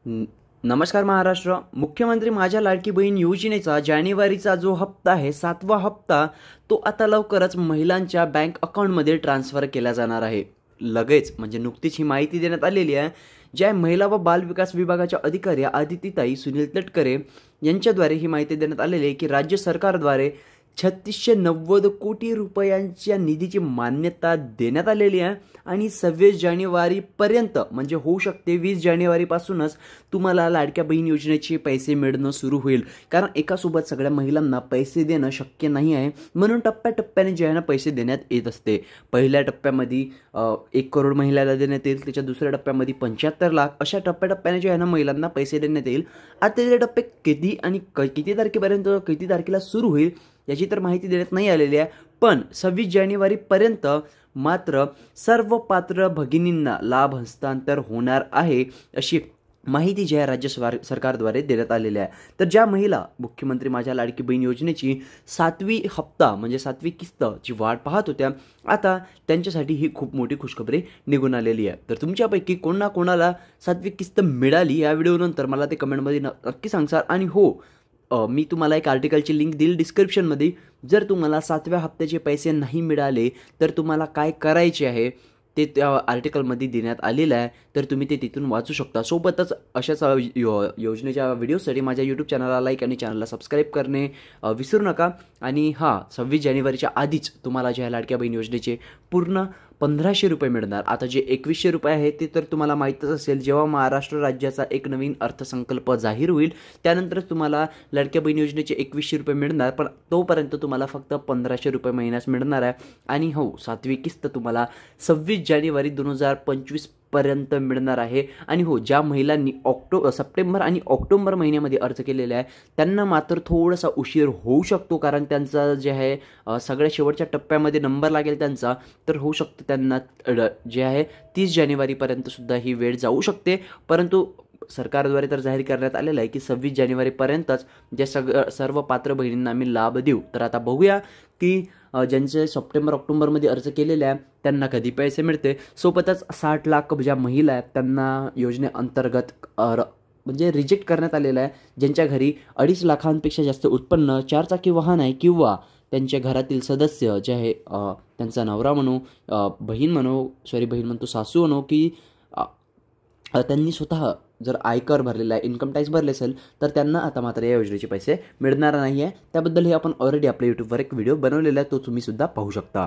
न- नमस्कार महाराष्ट्र. मुख्यमंत्री माझ्या लाडकी बहीण योजनेचा जानेवारीचा जो हप्ता आहे, 7वा हप्ता, तो आता लवकरच महिलांच्या बँक अकाउंटमध्ये ट्रान्सफर केला जाणार आहे. लगेच म्हणजे नुकतीच ही माहिती देण्यात आलेली आहे. ज्या महिला व बाल विकास विभागाच्या अधिकारी आदितीताई सुनील तटकरे यांच्याद्वारे ही माहिती देण्यात आलेली आहे की राज्य सरकारद्वारे 3690 कोटी रुपयांच्या निधीची मान्यता देण्यात आलेली आहे आणि 26 जानेवारीपर्यंत म्हणजे होऊ शकते 20 जानेवारीपासूनच तुम्हाला लाडक्या बहीण योजनेचे पैसे मिळणं सुरू होईल. कारण एकासोबत सगळ्या महिलांना पैसे देणं शक्य नाही आहे, म्हणून टप्प्याटप्प्याने जे आहे ना पैसे देण्यात येत असते. पहिल्या टप्प्यामध्ये 1 करोड महिलाला देण्यात येईल, त्याच्या दुसऱ्या टप्प्यामध्ये 75 लाख, अशा टप्प्याटप्प्याने जे आहे ना महिलांना पैसे देण्यात येईल. आता त्याचे टप्पे किती आणि किती तारखेपर्यंत किती तारखेला सुरू होईल याची तर माहिती देण्यात नाही आलेली आहे. पण 26 जानेवारीपर्यंत मात्र सर्व पात्र भगिनींना लाभ हस्तांतर होणार आहे, अशी माहिती जी आहे राज्य सरकारद्वारे देण्यात आलेली आहे. तर ज्या महिला मुख्यमंत्री माझ्या लाडकी बहीण योजनेची 7वी हप्ता म्हणजे 7वी किस्तची वाट पाहत होत्या, आता त्यांच्यासाठी ही खूप मोठी खुशखबरी निघून आलेली आहे. तर तुमच्यापैकी कोणाला 7वी किस्त मिळाली या व्हिडिओनंतर मला ते कमेंटमध्ये नक्की सांगसाल. आणि हो, मी तुम्हाला एक आर्टिकलची लिंक देईल डिस्क्रिप्शनमध्ये. जर तुम्हाला 7व्या हप्त्याचे पैसे नाही मिळाले तर तुम्हाला काय करायचे आहे ते त्या आर्टिकलमध्ये देण्यात आलेलं आहे, तर तुम्ही ते तिथून वाचू शकता. सोबतच अशाच योजनेच्या व्हिडिओसाठी माझ्या यूट्यूब चॅनलला लाईक आणि चॅनलला सबस्क्राईब करणे विसरू नका. आणि 26 जानेवारीच्या आधीच तुम्हाला ज्या लाडक्या बहीण योजनेचे पूर्ण 1500 रुपये मिळणार. आता जे 2100 रुपये आहे ते तर तुम्हाला माहीतच असेल, जेव्हा महाराष्ट्र राज्याचा एक नवीन अर्थसंकल्प जाहीर होईल त्यानंतरच तुम्हाला लाडक्या बहीण योजनेचे 2100 रुपये मिळणार. पण तोपर्यंत तुम्हाला फक्त 1500 रुपये महिन्यास मिळणार आहे. आणि हो, 7वी किस्त तुम्हाला 26 जानेवारी 2025 पर्यंत मिळणार आहे. आणि हो, ज्या महिलांनी सप्टेंबर आणि ऑक्टोबर महिन्यामध्ये अर्ज केलेला आहे त्यांना मात्र थोडासा उशीर होऊ शकतो, कारण त्यांचा जे आहे सगळ्या शेवटच्या टप्प्यामध्ये नंबर लागेल त्यांचा, तर होऊ शकतं त्यांना जे आहे 30 जानेवारीपर्यंत सुद्धा ही वेळ जाऊ शकते. परंतु सरकारद्वारे तर जाहीर करण्यात आलेलं आहे की 26 जानेवारीपर्यंतच जे सर्व पात्र बहिणींना आम्ही लाभ देऊ. तर आता बघूया की ज्यांचे सप्टेंबर ऑक्टोबरमध्ये अर्ज केलेले आहे त्यांना कधी पैसे मिळते. सोबतच 60 लाख ज्या महिला आहेत त्यांना योजनेअंतर्गत म्हणजे रिजेक्ट करण्यात आलेलं आहे, ज्यांच्या घरी 2.5 लाखांपेक्षा जास्त उत्पन्न, 4 चाकी वाहन आहे किंवा त्यांच्या घरातील सदस्य जे आहे त्यांचा नवरा म्हणू, बहीण म्हणतो सासू म्हणू, की त्यांनी स्वतः जर आयकर भरलेला आहे, इन्कम टॅक्स भरले असेल, तर त्यांना आता मात्र या योजनेचे पैसे मिळणार नाही आहे. त्याबद्दल हे आपण ऑलरेडी आपल्या यूट्यूबवर एक व्हिडिओ बनवलेला आहे, तो तुम्ही सुद्धा पाहू शकता.